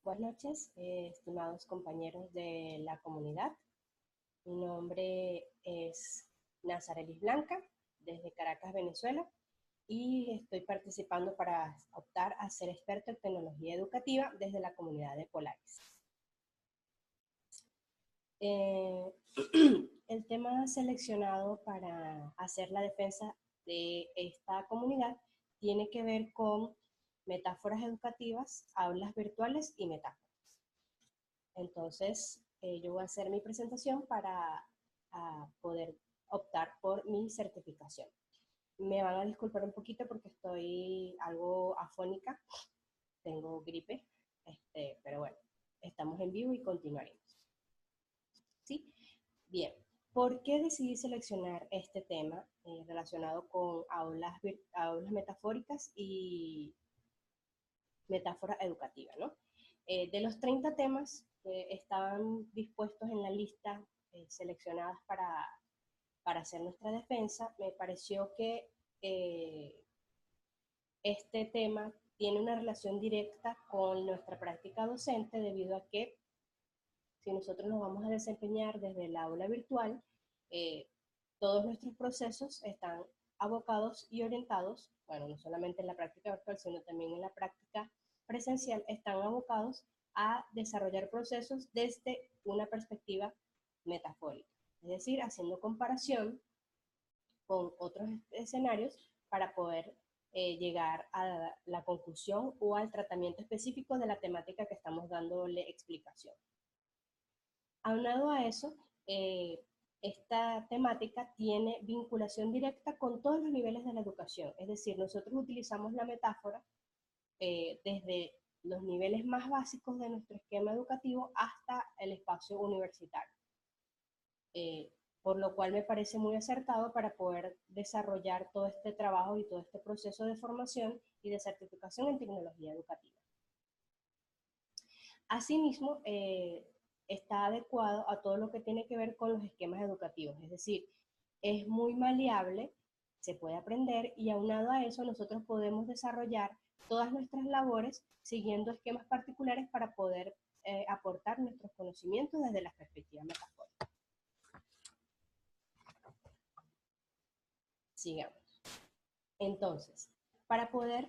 Buenas noches, estimados compañeros de la comunidad. Mi nombre es Nazarelis Blanca, desde Caracas, Venezuela, y estoy participando para optar a ser experto en tecnología educativa desde la comunidad de Polaris. El tema seleccionado para hacer la defensa de esta comunidad tiene que ver con metáforas educativas, aulas virtuales y metáforas. Entonces, yo voy a hacer mi presentación para poder optar por mi certificación. Me van a disculpar un poquito porque estoy algo afónica, tengo gripe, pero bueno, estamos en vivo y continuaremos. ¿Sí? Bien, ¿por qué decidí seleccionar este tema relacionado con aulas metafóricas y metáfora educativa, ¿no? De los 30 temas que estaban dispuestos en la lista seleccionadas para hacer nuestra defensa, me pareció que este tema tiene una relación directa con nuestra práctica docente, debido a que si nosotros nos vamos a desempeñar desde el aula virtual, todos nuestros procesos están abocados y orientados, bueno, no solamente en la práctica virtual, sino también en la práctica presencial, están abocados a desarrollar procesos desde una perspectiva metafórica, es decir, haciendo comparación con otros escenarios para poder llegar a la conclusión o al tratamiento específico de la temática que estamos dándole explicación. Aunado a eso, esta temática tiene vinculación directa con todos los niveles de la educación, es decir, nosotros utilizamos la metáfora desde los niveles más básicos de nuestro esquema educativo hasta el espacio universitario, por lo cual me parece muy acertado para poder desarrollar todo este trabajo y todo este proceso de formación y de certificación en tecnología educativa. Asimismo, está adecuado a todo lo que tiene que ver con los esquemas educativos, es decir, es muy maleable, se puede aprender, y aunado a eso nosotros podemos desarrollar todas nuestras labores siguiendo esquemas particulares para poder aportar nuestros conocimientos desde la perspectiva metafórica. Sigamos. Entonces, para poder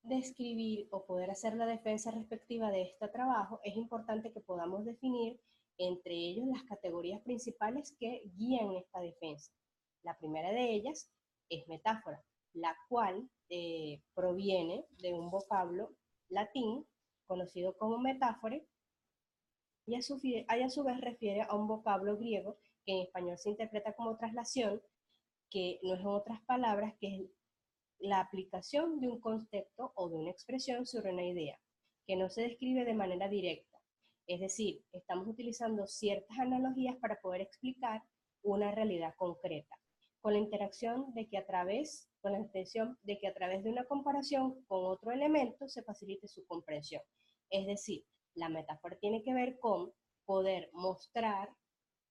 describir o poder hacer la defensa respectiva de este trabajo, es importante que podamos definir entre ellos las categorías principales que guían esta defensa. La primera de ellas es metáfora, la cual proviene de un vocablo latín conocido como metáfora, y a su vez refiere a un vocablo griego que en español se interpreta como traslación, que no es en otras palabras que es la aplicación de un concepto o de una expresión sobre una idea, que no se describe de manera directa. Es decir, estamos utilizando ciertas analogías para poder explicar una realidad concreta, con la interacción de que con la intención de que a través de una comparación con otro elemento se facilite su comprensión. Es decir, la metáfora tiene que ver con poder mostrar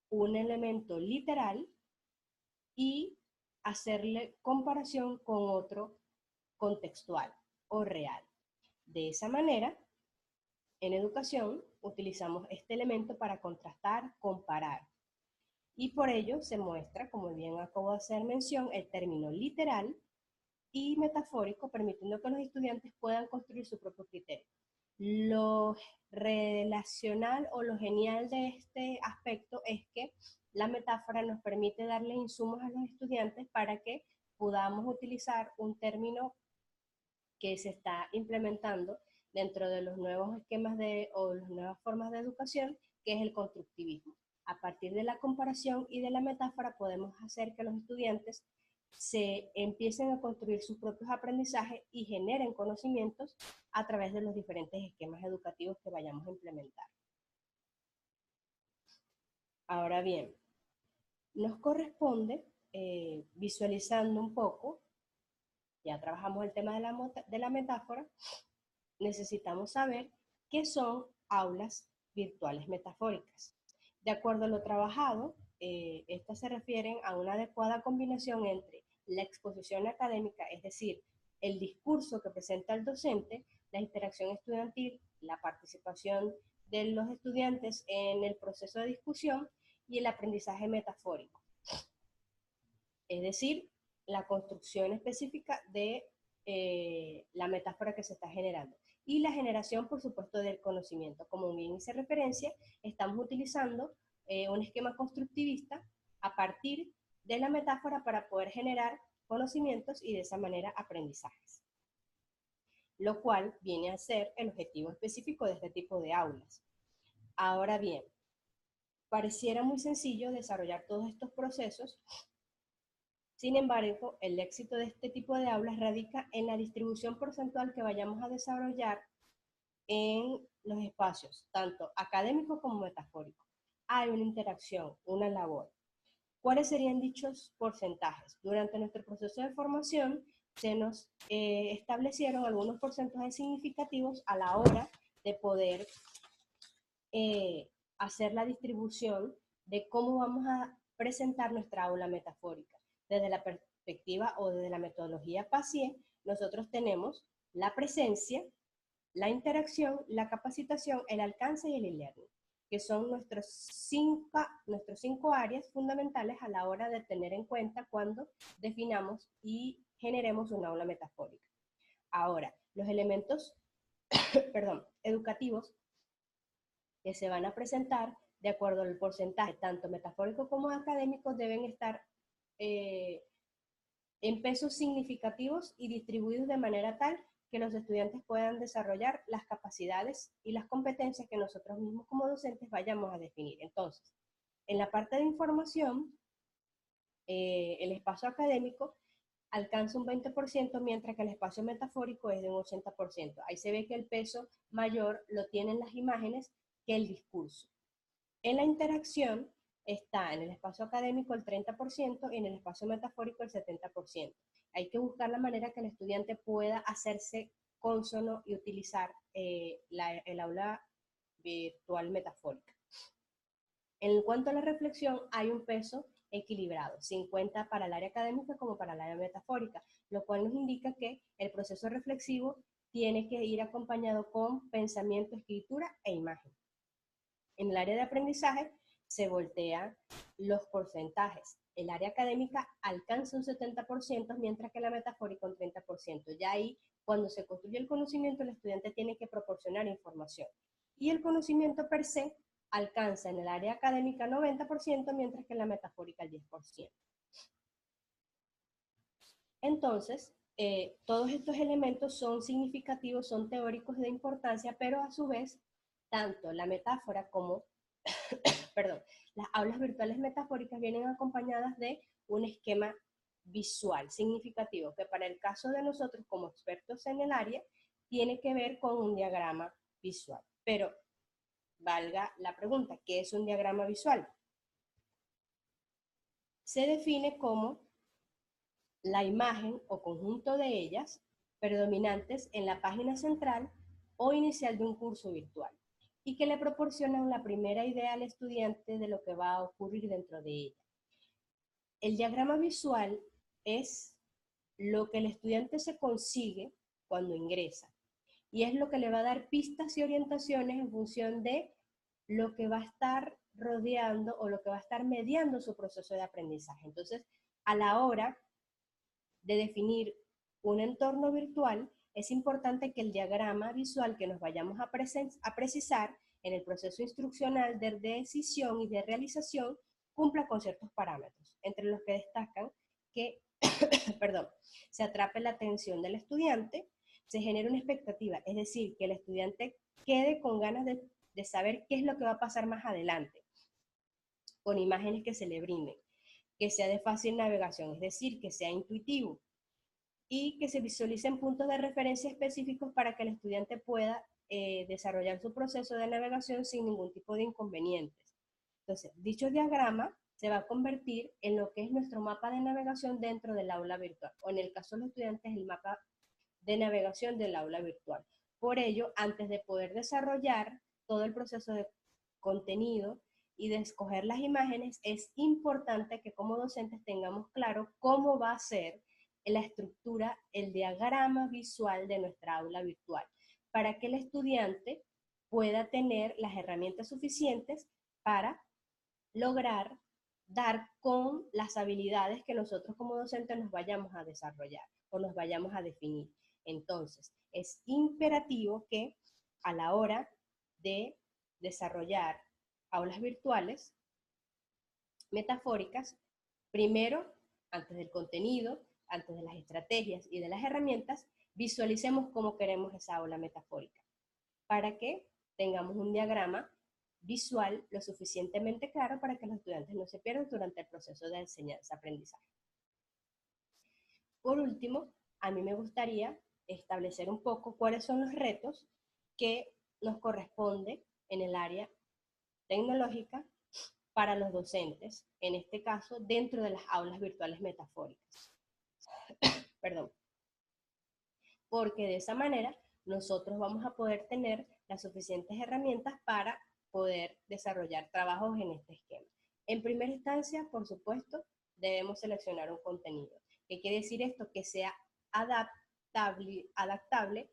un elemento literal y hacerle comparación con otro contextual o real. De esa manera, en educación utilizamos este elemento para contrastar, comparar, y por ello se muestra, como bien acabo de hacer mención, el término literal y metafórico, permitiendo que los estudiantes puedan construir su propio criterio. Lo relacional o lo genial de este aspecto es que la metáfora nos permite darle insumos a los estudiantes para que podamos utilizar un término que se está implementando dentro de los nuevos esquemas o las nuevas formas de educación, que es el constructivismo. A partir de la comparación y de la metáfora podemos hacer que los estudiantes se empiecen a construir sus propios aprendizajes y generen conocimientos a través de los diferentes esquemas educativos que vayamos a implementar. Ahora bien, nos corresponde, visualizando un poco, ya trabajamos el tema de la metáfora, necesitamos saber qué son aulas virtuales metafóricas. De acuerdo a lo trabajado, estas se refieren a una adecuada combinación entre la exposición académica, es decir, el discurso que presenta el docente, la interacción estudiantil, la participación de los estudiantes en el proceso de discusión y el aprendizaje metafórico. Es decir, la construcción específica de la metáfora que se está generando. Y la generación, por supuesto, del conocimiento. Como bien hice referencia, estamos utilizando un esquema constructivista a partir de la metáfora para poder generar conocimientos y de esa manera aprendizajes. Lo cual viene a ser el objetivo específico de este tipo de aulas. Ahora bien, pareciera muy sencillo desarrollar todos estos procesos. Sin embargo, el éxito de este tipo de aulas radica en la distribución porcentual que vayamos a desarrollar en los espacios, tanto académicos como metafóricos. Hay una interacción, una labor. ¿Cuáles serían dichos porcentajes? Durante nuestro proceso de formación se nos establecieron algunos porcentajes significativos a la hora de poder hacer la distribución de cómo vamos a presentar nuestra aula metafórica. Desde la perspectiva o desde la metodología PASIE, nosotros tenemos la presencia, la interacción, la capacitación, el alcance y el e-learning, que son nuestros cinco áreas fundamentales a la hora de tener en cuenta cuando definamos y generemos una aula metafórica. Ahora, los elementos educativos que se van a presentar de acuerdo al porcentaje, tanto metafórico como académico, deben estar en pesos significativos y distribuidos de manera tal que los estudiantes puedan desarrollar las capacidades y las competencias que nosotros mismos como docentes vayamos a definir. Entonces, en la parte de información, el espacio académico alcanza un 20%, mientras que el espacio metafórico es de un 80%. Ahí se ve que el peso mayor lo tienen las imágenes que el discurso. En la interacción está en el espacio académico el 30% y en el espacio metafórico el 70%. Hay que buscar la manera que el estudiante pueda hacerse cónsono y utilizar el aula virtual metafórica. En cuanto a la reflexión, hay un peso equilibrado, 50 para el área académica como para el área metafórica, lo cual nos indica que el proceso reflexivo tiene que ir acompañado con pensamiento, escritura e imagen. En el área de aprendizaje se voltean los porcentajes. El área académica alcanza un 70%, mientras que la metafórica un 30%. Ya ahí, cuando se construye el conocimiento, el estudiante tiene que proporcionar información. Y el conocimiento per se alcanza en el área académica 90%, mientras que en la metafórica el 10%. Entonces, todos estos elementos son significativos, son teóricos de importancia, pero a su vez, tanto la metáfora como las aulas virtuales metafóricas vienen acompañadas de un esquema visual significativo, que para el caso de nosotros como expertos en el área, tiene que ver con un diagrama visual. Pero valga la pregunta, ¿qué es un diagrama visual? Se define como la imagen o conjunto de ellas predominantes en la página central o inicial de un curso virtual y que le proporcionan la primera idea al estudiante de lo que va a ocurrir dentro de ella. El diagrama visual es lo que el estudiante se consigue cuando ingresa y es lo que le va a dar pistas y orientaciones en función de lo que va a estar rodeando o lo que va a estar mediando su proceso de aprendizaje. Entonces, a la hora de definir un entorno virtual, es importante que el diagrama visual que nos vayamos a precisar en el proceso instruccional de decisión y de realización cumpla con ciertos parámetros, entre los que destacan que se atrape la atención del estudiante, se genere una expectativa, es decir, que el estudiante quede con ganas de saber qué es lo que va a pasar más adelante, con imágenes que se le brinden, que sea de fácil navegación, es decir, que sea intuitivo, y que se visualicen puntos de referencia específicos para que el estudiante pueda desarrollar su proceso de navegación sin ningún tipo de inconvenientes. Entonces, dicho diagrama se va a convertir en lo que es nuestro mapa de navegación dentro del aula virtual, o en el caso de los estudiantes, el mapa de navegación del aula virtual. Por ello, antes de poder desarrollar todo el proceso de contenido y de escoger las imágenes, es importante que como docentes tengamos claro cómo va a ser la estructura, el diagrama visual de nuestra aula virtual, para que el estudiante pueda tener las herramientas suficientes para lograr dar con las habilidades que nosotros como docentes nos vayamos a desarrollar o nos vayamos a definir. Entonces, es imperativo que a la hora de desarrollar aulas virtuales metafóricas, primero, antes del contenido, antes de las estrategias y de las herramientas, visualicemos cómo queremos esa aula metafórica, para que tengamos un diagrama visual lo suficientemente claro para que los estudiantes no se pierdan durante el proceso de enseñanza-aprendizaje. Por último, a mí me gustaría establecer un poco cuáles son los retos que nos corresponde en el área tecnológica para los docentes, en este caso, dentro de las aulas virtuales metafóricas. Perdón. Porque de esa manera nosotros vamos a poder tener las suficientes herramientas para poder desarrollar trabajos en este esquema. En primera instancia, por supuesto, debemos seleccionar un contenido. ¿Qué quiere decir esto? Que sea adaptable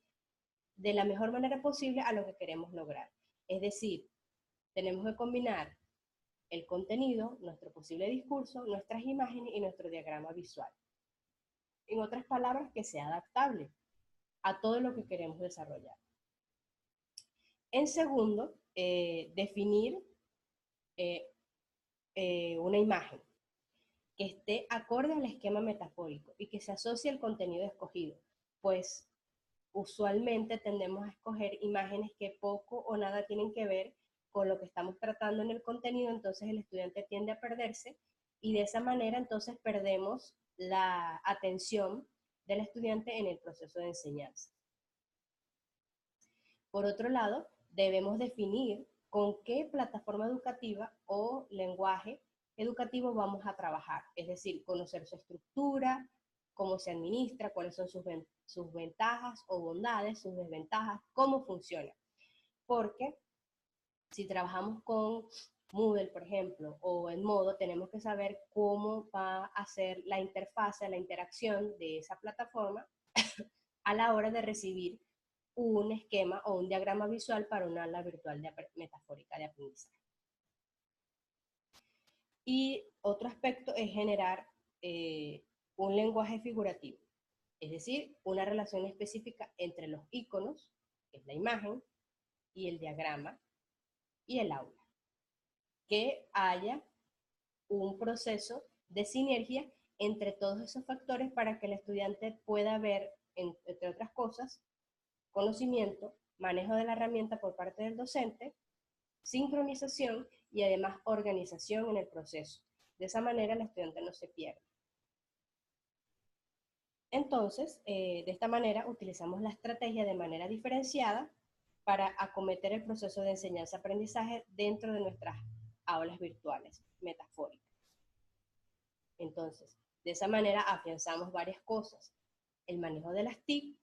de la mejor manera posible a lo que queremos lograr. Es decir, tenemos que combinar el contenido, nuestro posible discurso, nuestras imágenes y nuestro diagrama visual. En otras palabras, que sea adaptable a todo lo que queremos desarrollar. En segundo, definir una imagen que esté acorde al esquema metafórico y que se asocie al contenido escogido, pues usualmente tendemos a escoger imágenes que poco o nada tienen que ver con lo que estamos tratando en el contenido, entonces el estudiante tiende a perderse y de esa manera entonces perdemos la atención del estudiante en el proceso de enseñanza. Por otro lado, debemos definir con qué plataforma educativa o lenguaje educativo vamos a trabajar, es decir, conocer su estructura, cómo se administra, cuáles son sus ventajas o bondades, sus desventajas, cómo funciona. Porque si trabajamos con Moodle, por ejemplo, o en Modo, tenemos que saber cómo va a ser la interfase, la interacción de esa plataforma a la hora de recibir un esquema o un diagrama visual para una aula virtual metafórica de aprendizaje. Y otro aspecto es generar un lenguaje figurativo, es decir, una relación específica entre los iconos, que es la imagen, y el diagrama, y el aula. Que haya un proceso de sinergia entre todos esos factores para que el estudiante pueda ver, entre otras cosas, conocimiento, manejo de la herramienta por parte del docente, sincronización y además organización en el proceso. De esa manera el estudiante no se pierde. Entonces, de esta manera utilizamos la estrategia de manera diferenciada para acometer el proceso de enseñanza-aprendizaje dentro de nuestras aulas virtuales metafóricas. Entonces, de esa manera afianzamos varias cosas. El manejo de las TIC,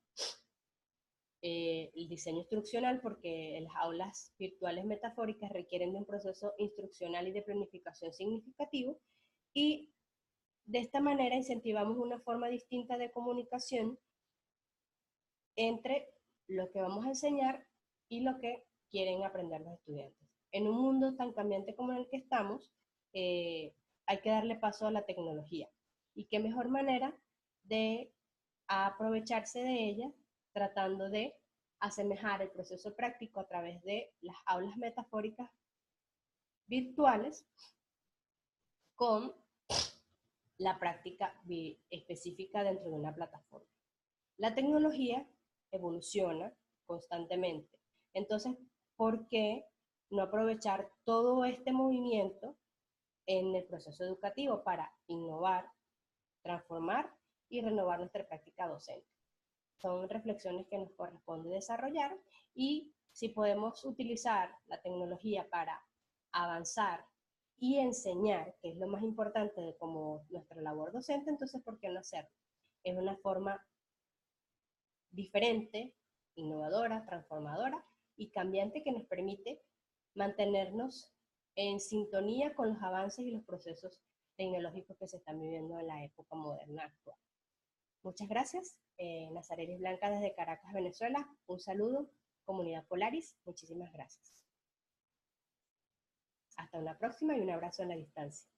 el diseño instruccional, porque las aulas virtuales metafóricas requieren de un proceso instruccional y de planificación significativo, y de esta manera incentivamos una forma distinta de comunicación entre lo que vamos a enseñar y lo que quieren aprender los estudiantes. En un mundo tan cambiante como en el que estamos, hay que darle paso a la tecnología. Y qué mejor manera de aprovecharse de ella tratando de asemejar el proceso práctico a través de las aulas metafóricas virtuales con la práctica específica dentro de una plataforma. La tecnología evoluciona constantemente. Entonces, ¿por qué no aprovechar todo este movimiento en el proceso educativo para innovar, transformar y renovar nuestra práctica docente? Son reflexiones que nos corresponde desarrollar, y si podemos utilizar la tecnología para avanzar y enseñar, que es lo más importante de como nuestra labor docente, entonces ¿por qué no hacerlo? Es una forma diferente, innovadora, transformadora y cambiante que nos permite mantenernos en sintonía con los avances y los procesos tecnológicos que se están viviendo en la época moderna actual. Muchas gracias. Nazarelis Blanca desde Caracas, Venezuela. Un saludo Comunidad Polaris, muchísimas gracias. Hasta una próxima y un abrazo en la distancia.